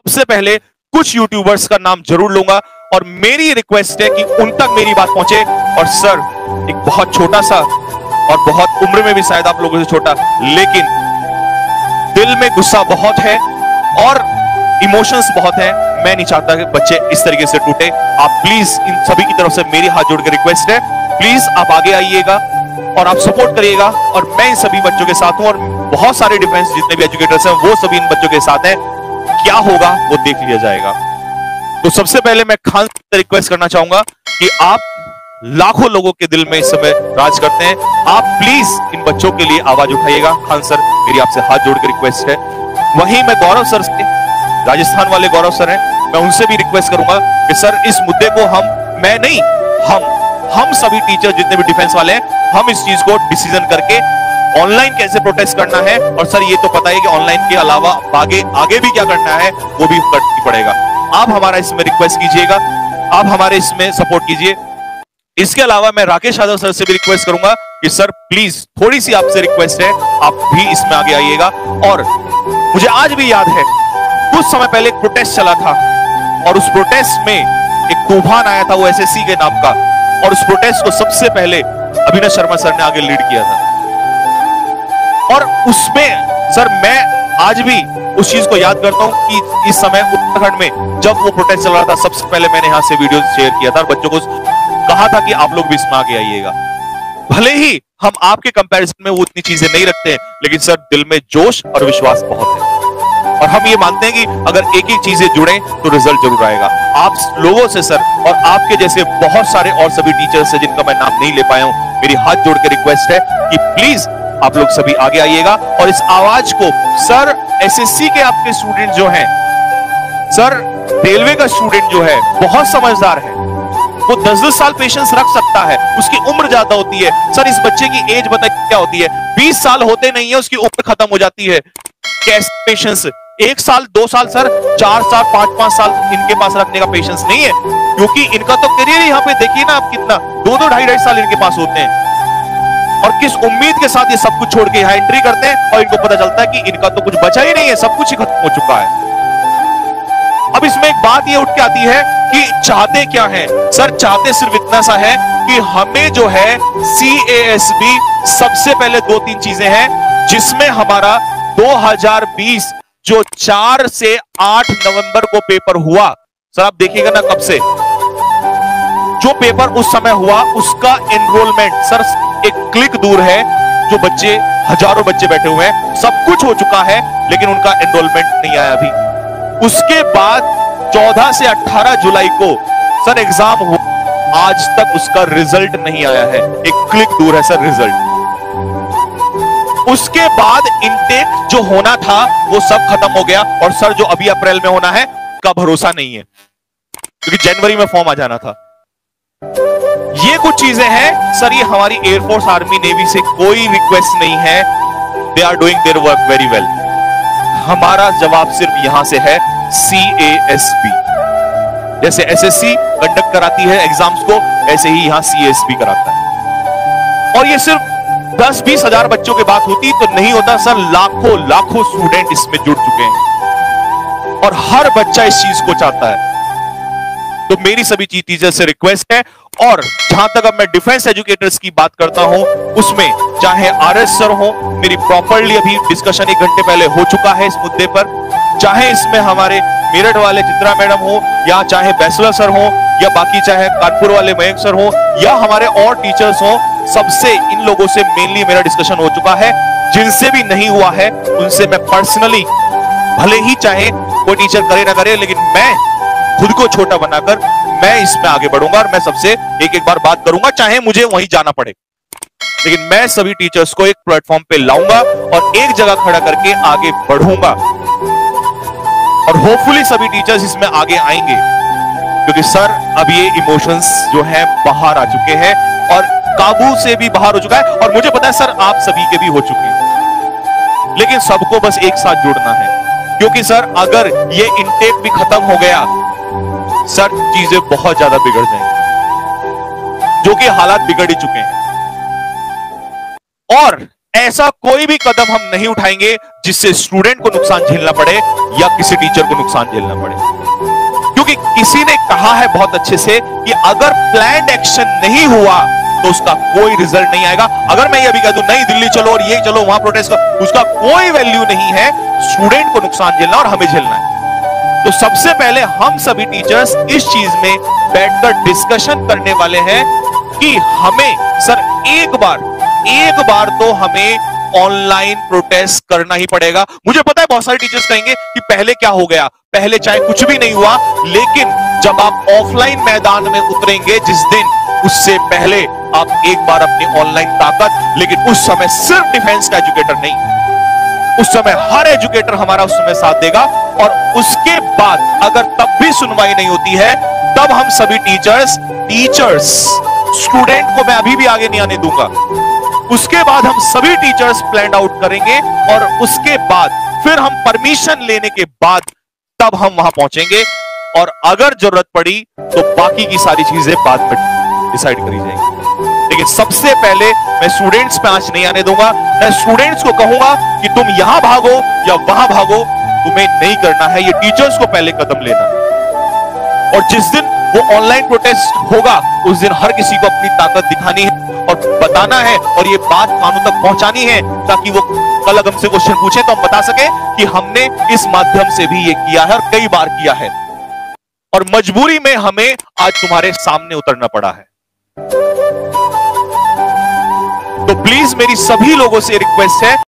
सबसे पहले कुछ यूट्यूबर्स का नाम जरूर लूंगा और मेरी रिक्वेस्ट है कि उन तक मेरी बात पहुंचे। और सर, एक बहुत छोटा सा और बहुत उम्र में भी शायद आप लोगों से छोटा, लेकिन दिल में गुस्सा बहुत है और इमोशंस बहुत है। मैं नहीं चाहता कि बच्चे इस तरीके से टूटे। आप प्लीज, इन सभी की तरफ से मेरी हाथ जोड़ के रिक्वेस्ट है, प्लीज आप आगे आइएगा और आप सपोर्ट करिएगा। और मैं इन सभी बच्चों के साथ हूं और बहुत सारे डिफेंस जितने भी एजुकेटर्स हैं वो सभी इन बच्चों के साथ हैं। क्या होगा वो देख लिया जाएगा। तो सबसे पहले मैं खान से रिक्वेस्ट करना चाहूंगा कि आप लाखों लोगों के दिल में इस समय राज करते हैं, आप प्लीज इन बच्चों के लिए आवाज उठाइएगा। खान सर, मेरी आपसे हाथ जोड़ के रिक्वेस्ट है। वहीं मैं गौरव सर से, राजस्थान वाले गौरव सर हैं, मैं उनसे भी रिक्वेस्ट करूंगा कि सर इस मुद्दे को हम सभी टीचर जितने भी डिफेंस वाले हैं, हम इस चीज को डिसीजन करके ऑनलाइन कैसे प्रोटेस्ट करना है। और सर ये तो पता है कि ऑनलाइन के अलावा आगे भी क्या करना है वो भी करना पड़ेगा। आप हमारा इसमें रिक्वेस्ट कीजिएगा, आप हमारे इसमें सपोर्ट कीजिए। इसके अलावा मैं राकेश यादव सर से भी रिक्वेस्ट करूंगा कि सर प्लीज थोड़ी सी आपसे रिक्वेस्ट है, आप भी इसमें आगे आइएगा। और मुझे आज भी याद है, कुछ समय पहले एक प्रोटेस्ट चला था और उस प्रोटेस्ट में एक तूफान आया था, वो एसएससी के नाम का, और उस प्रोटेस्ट को सबसे पहले अभिनव शर्मा सर ने आगे लीड किया था। और उसमें सर मैं आज भी उस चीज को याद करता हूं कि इस समय उत्तराखंड में जब वो प्रोटेस्ट चल रहा था, सबसे पहले मैंने यहां से वीडियो शेयर किया था और बच्चों को कहा था कि आप लोग भी इसमें आगे आइएगा। भले ही हम आपके कंपैरिजन में वो उतनी चीजें नहीं रखते हैं, लेकिन सर दिल में जोश और विश्वास बहुत है और हम ये मानते हैं कि अगर एक एक चीजें जुड़े तो रिजल्ट जरूर आएगा। आप लोगों से सर और आपके जैसे बहुत सारे और सभी टीचर्स हैं जिनका मैं नाम नहीं ले पाया हूं, मेरी हाथ जोड़ के रिक्वेस्ट है कि प्लीज आप लोग सभी आगे आइएगा और इस आवाज को, सर एसएससी के आपके स्टूडेंट जो हैं, सर रेलवे का स्टूडेंट जो है बहुत समझदार है, वो 10-10 साल पेशेंस रख सकता है, उसकी उम्र ज्यादा होती है। सर इस बच्चे की एज बताइए क्या होती है, 20 साल होते नहीं है उसकी उम्र खत्म हो जाती है। कैसे पेशेंस, 1 साल 2 साल सर, 4 साल 5-5 साल इनके पास रखने का पेशेंस नहीं है, क्योंकि इनका तो करियर यहाँ पे देखिए ना आप कितना 2-2 ढाई साल इनके पास होते हैं और किस उम्मीद के साथ ये सब कुछ छोड़ के यहाँ एंट्री करते हैं और इनको पता चलता है कि इनका तो कुछ बचा ही नहीं है, सब कुछ ही खत्म हो चुका है। अब इसमें एक बात ये उठ के आती है कि चाहते क्या है। सर चाहते सिर्फ इतना सा है कि हमें जो है CASB, सबसे पहले 2-3 चीजें हैं जिसमें हमारा 2020 जो 4 से 8 नवंबर को पेपर हुआ, सर आप देखिएगा ना कब से जो पेपर उस समय हुआ उसका एनरोलमेंट सर एक क्लिक दूर है। जो बच्चे, हजारों बच्चे बैठे हुए हैं, सब कुछ हो चुका है लेकिन उनका एनरोलमेंट नहीं आया अभी। उसके बाद 14 से 18 जुलाई को सर एग्जाम हुआ, आज तक उसका रिजल्ट नहीं आया है, एक क्लिक दूर है सर रिजल्ट। उसके बाद इनटेक जो होना था वो सब खत्म हो गया और सर जो अभी अप्रैल में होना है का भरोसा नहीं है, क्योंकि जनवरी में फॉर्म आ जाना था। ये कुछ चीजें हैं सर, ये हमारी एयरफोर्स, आर्मी, नेवी से कोई रिक्वेस्ट नहीं है, they are doing their work very well. हमारा जवाब सिर्फ यहां से है CASB। जैसे SSC कंडक्ट कराती है एग्जाम्स को, ऐसे ही यहां CASB कराता है। और ये सिर्फ 10-20 हजार बच्चों की बात होती तो नहीं होता सर, लाखों स्टूडेंट इसमें जुड़ चुके हैं और हर बच्चा इस चीज को चाहता है। तो मेरी सभी टीचर से रिक्वेस्ट है। और जहां तक अब मैं डिफेंस एजुकेटर्स की बात करता हूं, उसमें चाहे RS सर हो, मेरी प्रॉपरली अभी डिस्कशन 1 घंटे पहले हो चुका है इस मुद्दे पर, चाहे इसमें हमारे मेरठ वाले चित्रा मैडम हो, या चाहे बैचलर सर हो, या बाकी चाहे कानपुर वाले मयंक सर हो, या हमारे और टीचर्स हो, सबसे इन लोगों से मेनली मेरा डिस्कशन हो चुका है। जिनसे भी नहीं हुआ है उनसे मैं पर्सनली, भले ही चाहे कोई टीचर करे ना करे, लेकिन मैं खुद को छोटा बनाकर मैं इसमें आगे बढ़ूंगा और मैं सबसे एक बार बात करूंगा, चाहे मुझे वहीं जाना पड़े, लेकिन मैं सभी टीचर्स को एक प्लेटफॉर्म पे लाऊंगा और एक जगह खड़ा करके आगे बढ़ूंगा और होपफुली सभी टीचर्स इसमें आगे आएंगे, क्योंकि सर अब ये इमोशंस जो है बाहर आ चुके हैं और काबू से भी बाहर हो चुका है। और मुझे पता है सर आप सभी के भी हो चुके हैं, लेकिन सबको बस एक साथ जुड़ना है, क्योंकि सर अगर ये इनटेक भी खत्म हो गया सर, चीजें बहुत ज्यादा बिगड़ जाएंगी, जो कि हालात बिगड़ ही चुके हैं। और ऐसा कोई भी कदम हम नहीं उठाएंगे जिससे स्टूडेंट को नुकसान झेलना पड़े या किसी टीचर को नुकसान झेलना पड़े। क्योंकि किसी ने कहा है बहुत अच्छे से कि अगर प्लान्ड एक्शन नहीं हुआ तो उसका कोई रिजल्ट नहीं आएगा। अगर मैं ये भी कह दूं नहीं दिल्ली चलो और ये चलो वहां प्रोटेस्ट करो, उसका कोई वैल्यू नहीं है। स्टूडेंट को नुकसान झेलना और हमें झेलना है। तो सबसे पहले हम सभी टीचर्स इस चीज में बैठकर डिस्कशन करने वाले हैं कि हमें सर एक बार तो हमें ऑनलाइन प्रोटेस्ट करना ही पड़ेगा। मुझे पता है बहुत सारे टीचर्स कहेंगे कि पहले क्या हो गया, पहले चाहे कुछ भी नहीं हुआ, लेकिन जब आप ऑफलाइन मैदान में उतरेंगे जिस दिन, उससे पहले आप एक बार अपनी ऑनलाइन ताकत, लेकिन उस समय सिर्फ डिफेंस का एजुकेटर नहीं, उस समय हर एजुकेटर हमारा उस समय साथ देगा। और उसके बाद अगर तब भी सुनवाई नहीं होती है, तब हम सभी टीचर्स स्टूडेंट को मैं अभी भी आगे नहीं आने दूंगा। उसके बाद हम सभी टीचर्स प्लान आउट करेंगे और उसके बाद फिर हम परमिशन लेने के बाद तब हम वहां पहुंचेंगे। और अगर जरूरत पड़ी तो बाकी की सारी चीजें बाद में डिसाइड करी जाएंगी। लेकिन सबसे पहले मैं स्टूडेंट्स पे आंच नहीं आने दूंगा। मैं स्टूडेंट्स को कहूंगा कि तुम यहां भागो या वहां भागो, तुम्हें नहीं करना है, ये टीचर्स को पहले कदम लेना है। और जिस दिन वो ऑनलाइन प्रोटेस्ट होगा उस दिन हर किसी को अपनी ताकत दिखानी है और बताना है और ये बात कानून तक पहुंचानी है, ताकि वो कल अगर हमसे क्वेश्चन पूछे तो हम बता सके कि हमने इस माध्यम से भी ये किया है और कई बार किया है और मजबूरी में हमें आज तुम्हारे सामने उतरना पड़ा है। तो प्लीज मेरी सभी लोगों से रिक्वेस्ट है